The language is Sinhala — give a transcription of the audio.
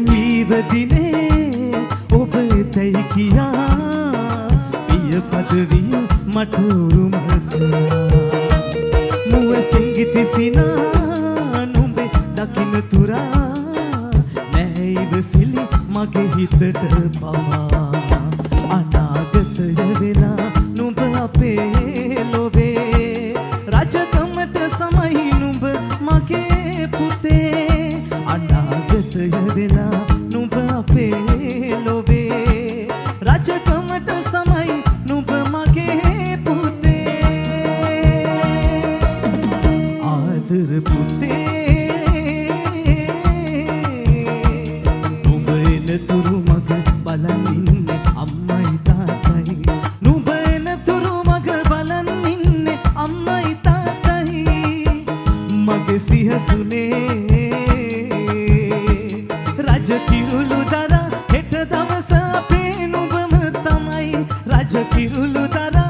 කීව දිනේ ඔබ තැයි කියා පිය පදවිය මට උරුම කළා මුව සිංගිති සිනා නුඹේ දකින්න තුරා නෑ ඉවසිලි මගේ හිතට පවා අනාගතය වෙලා නුඹ අපේ ලොවේ රජකමට සමයි නුඹ මගේ පුතේ අනාගතය වෙලා නුඹ අපේ ලොවේ රජකමට සමයි නුඹ මගේ පුතේ ආදර පුතේ නුඹ එන තුරු මග බලන් ඉන්නේ අම්මයි තාත්තයි නුඹ එන තුරු මග බලන් ඉන්නේ අම්මයි තාත්තයි මගේ සිහසුනේ රජ කිරුළු දරා හෙට දවස අපේ නුඹම තමයි රජ කිරුළු දරා